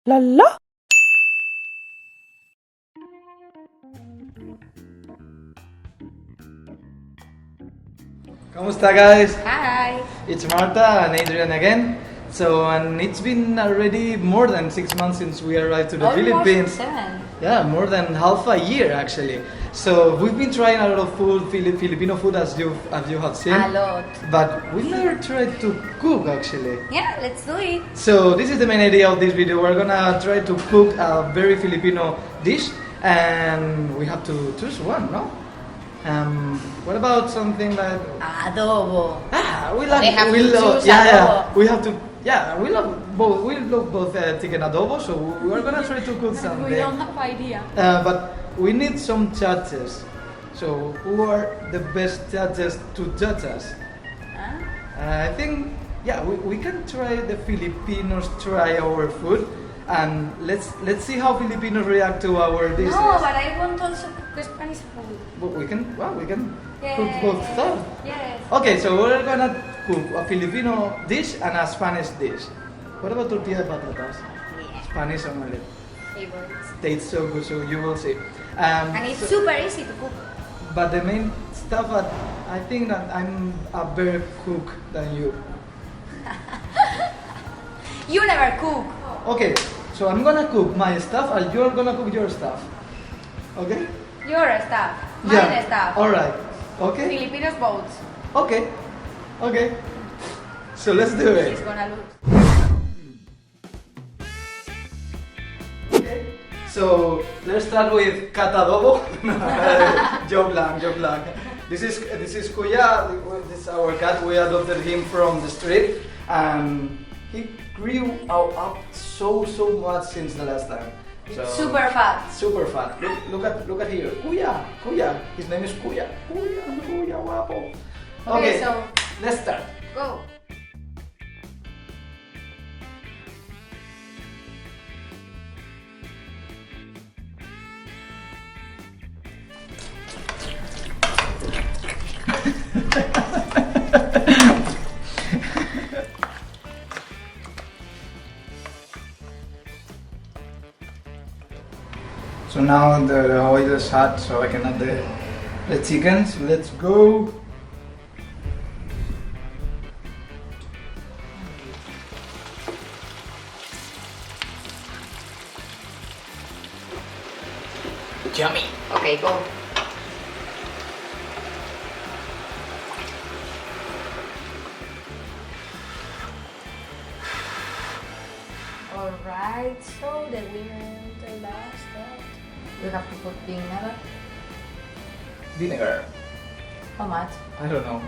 La la. ¿Cómo está, guys? Hi. It's Marta and Adrian again. And it's been already more than 6 months since we arrived to the Philippines. 7. Yeah, more than half a year actually. So we've been trying a lot of food, Filipino food, as you have seen. A lot. But we never tried to cook actually. Yeah, let's do it. So this is the main idea of this video. We're gonna try to cook a very Filipino dish, and we have to choose one, no? What about something like Adobo. we love They have we to love choose yeah adobo. we have to we love both chicken adobo, so we're gonna try to cook something. We don't have idea. But we need some judges. So who are the best judges to judge us? I think we can try the Filipinos try our food, and let's see how Filipinos react to our dishes. No, but I want also cook Spanish food. But we can Yes. cook both stuff. Yes. Okay, so we're gonna cook a Filipino dish and a Spanish dish. What about tortilla de patatas? Yeah. Spanish omelette. Favorites. Tastes so good, so you will see. And it's super easy to cook. But the main stuff, I think that I'm a better cook than you. You never cook. Okay, so I'm gonna cook my stuff and you're gonna cook your stuff. Okay? Your stuff. Mine stuff. Alright. Okay? Filipinos boats. Okay. Okay. So let's do She's it. gonna lose. Okay. So let's start with cat adobo. Joke lang. This is Kuya. This is our cat. We adopted him from the street, and he grew up so much since the last time. So, Super fat. Super fat. Look at here. Kuya. His name is Kuya. Kuya guapo. Okay, so let's start. go. So now the oil is hot, so I can add the chicken. So let's go. Yummy. Okay, go. Alright, so the last step. We have to put vinegar. Vinegar. How much? I don't know.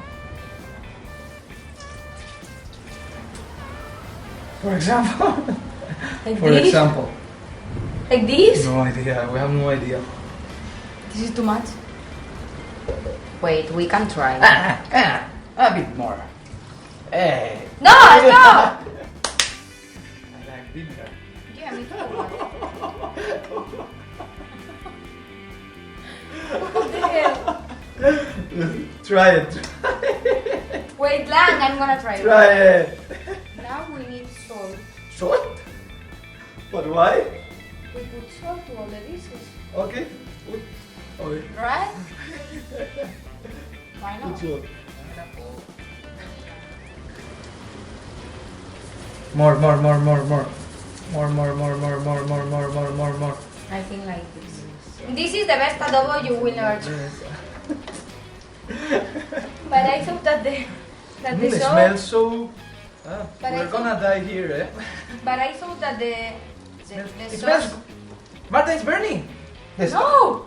For example. Like For this? example. Like this? No idea. We have no idea. This is too much? Wait, we can try. A bit more. Hey. No, no! I like vinegar. Yeah, me too. What the hell? Try it. Wait, lang, I'm gonna try it. Try it. Now we need salt. Salt? But why? We put salt to all the dishes, Okay. Put oil. right? Why Put not? salt. More. I think like this. This is the best adobo you will ever try. But I thought that the It salt. smells so. But We're gonna die here, eh? But I thought that the It sauce. smells. Marta, it's burning. Yes. No!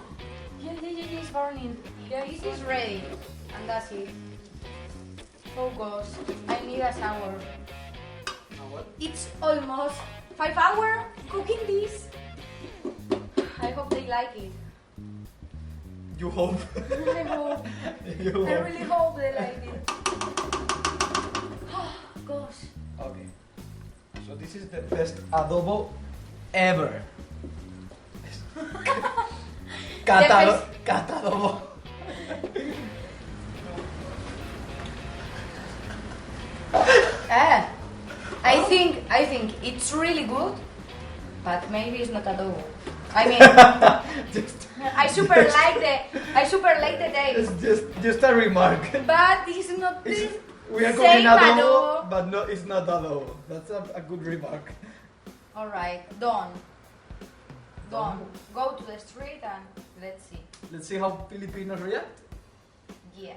Yeah, it's burning. Yeah, this is ready. And that's it. Focus. I need a shower. It's almost 5 hours cooking this. I hope they like it. You hope. I hope. You I hope. really hope they like it. Gosh. Okay. So this is the best adobo ever. Cat adobo. I think it's really good, but maybe it's not adobo. I mean, just, I super like the taste. it's just a remark. But this is not this. We are Same cooking adobo, adobo. but no, it's not adobo. That's a good remark. Alright, done. Done. Go to the street and let's see. Let's see how Filipinos react. Yeah.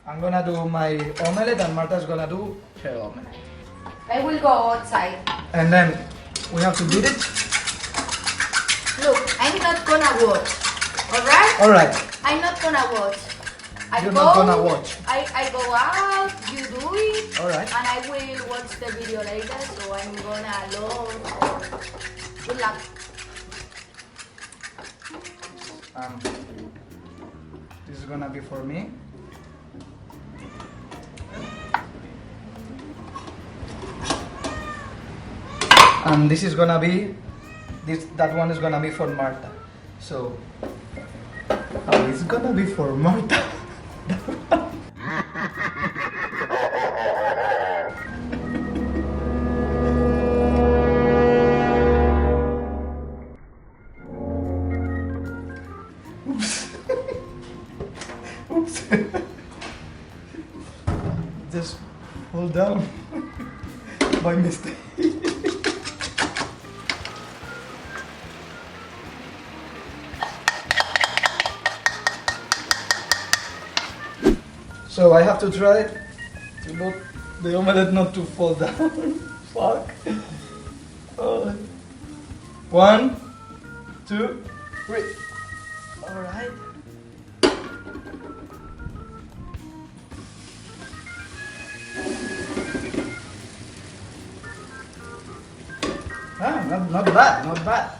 I'm gonna do my omelette and Marta's gonna do her omelette. I will go outside. And then we have to beat it. Look, I'm not gonna watch. Alright? Alright, I'm not gonna watch. you're not gonna watch. I go out, you do it. Alright. And I will watch the video later, so I'm gonna love. Good luck. This is gonna be for me. And this is gonna be, that one is gonna be for Marta. So, oh, it's gonna be for Marta. Oops. Oops. Just fall down by mistake. So I have to try to not the omelette not to fall down. Fuck. 1, 2, 3. All right. Ah, not bad, not bad.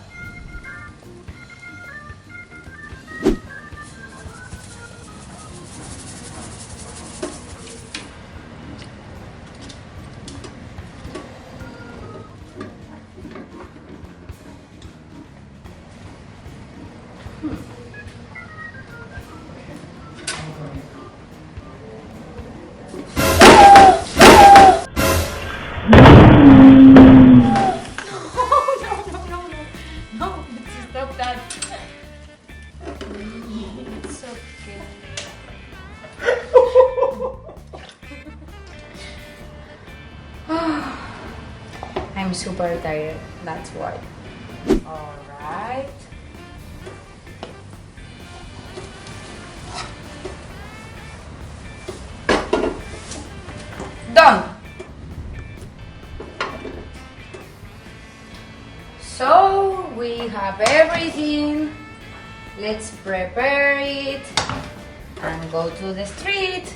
I'm super tired, that's why. Alright. Done! So we have everything. Let's prepare it and go to the street.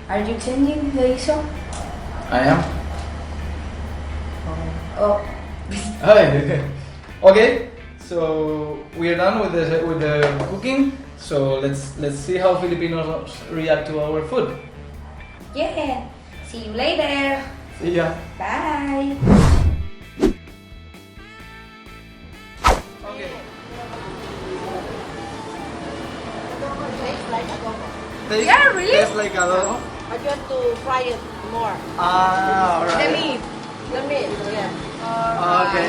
Are you changing the ISO? I am. Oh. Hi. Okay, so we are done with the cooking. So let's see how Filipinos react to our food. Yeah. See you later. See ya. Bye. Okay. Tastes like adobo. Yeah, really? Tastes like adobo. I want to fry it more. Ah, alright. The meat. The meat, yeah. Okay.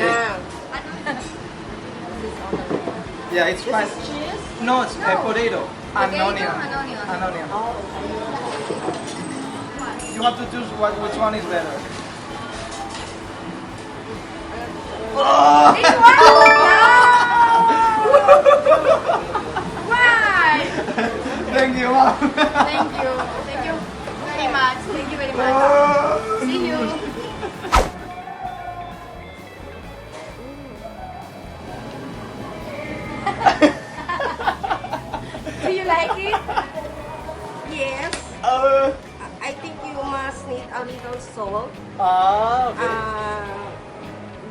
Yeah, it's fine. This is cheese. No, it's a potato and Potato onion. and onion. And onion. Oh, You have to choose which one is better. This one? No! Why? Thank you, Mom. Thank you. Thank you very much. Thank you very much. See you. Do you like it? yes. I think you must need a little salt, Okay.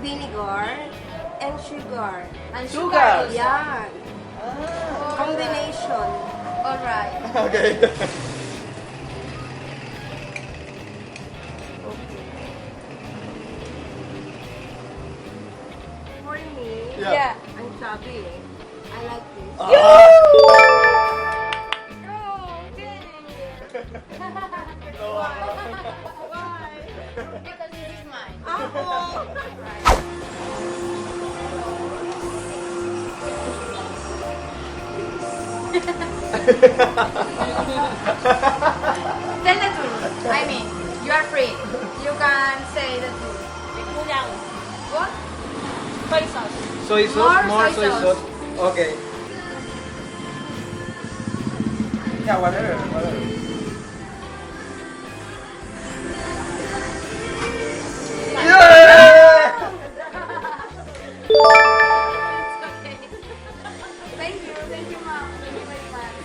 vinegar, and sugar. And Sugar. sugar. Yeah, Ah. combination. Alright. Okay. Yeah. I'm chubby. I like this. Oh, okay. Why? Because this is mine. Tell the truth. I mean, you are free. You can say the truth. What? Soy sauce. Soy sauce, more More soy soy sauce. sauce. Okay. Yeah, whatever. Yeah! It's okay. Thank you, mom. Thank you very much.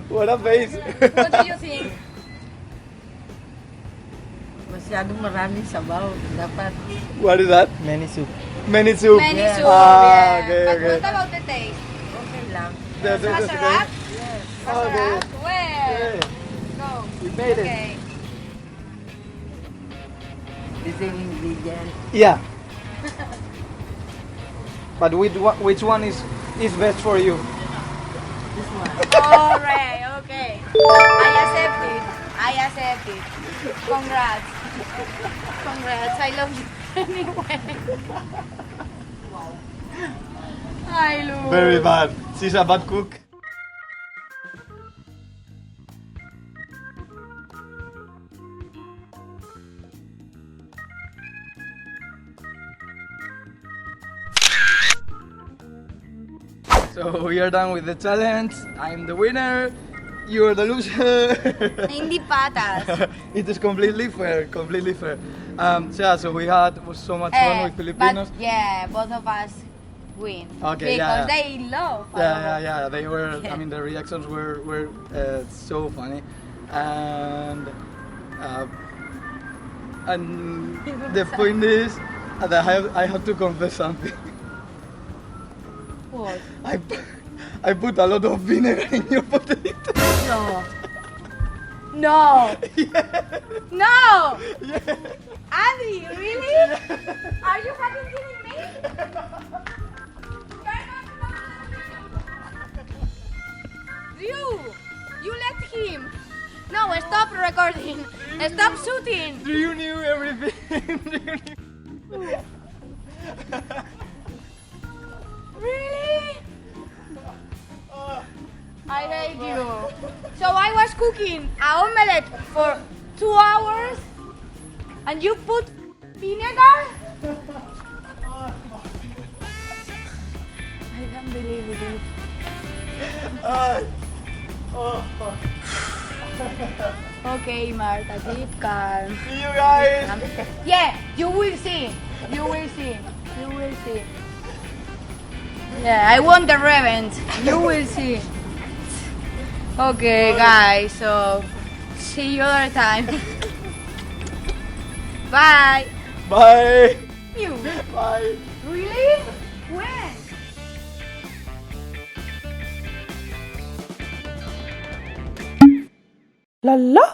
What a face. What do you think? Masyadong maraming sabaw. Dapat. What is that? Many soup. Many soup. Many Yeah. soup, Ah, yeah. okay, But okay. what about the taste? Okay lang. That's okay. Masarap? Yes. Masarap? Where? Okay. Go. We made it. Okay. The same ingredient. Yeah. But which one is best for you? This one. Alright, okay. I accept it. I accept it. Congrats. Congrats. I love you anyway. I love Very bad. She's a bad cook. So we are done with the challenge. I'm the winner. You're the loser. Hindi patas. It is completely fair. Completely fair. So we had so much fun with Filipinos. But yeah, both of us win. Okay, because yeah. they love. Yeah. They were. I mean, the reactions were so funny, and the point is that I have to confess something. What? I put a lot of vinegar in your potato. No. No. No. Yeah. Andy, really? Are you fucking kidding me? You let him. No, stop recording. Stop shooting. Do you knew everything? Really? I hate you. So I was cooking an omelette for 2 hours and you put vinegar? I can't believe it. Okay, Marta, keep calm. See you guys. Yeah, you will see. You will see. You will see. Yeah, I want the revenge. You will see. Okay, guys, so see you other time. Bye. Bye. You. Bye. Really? When? La la.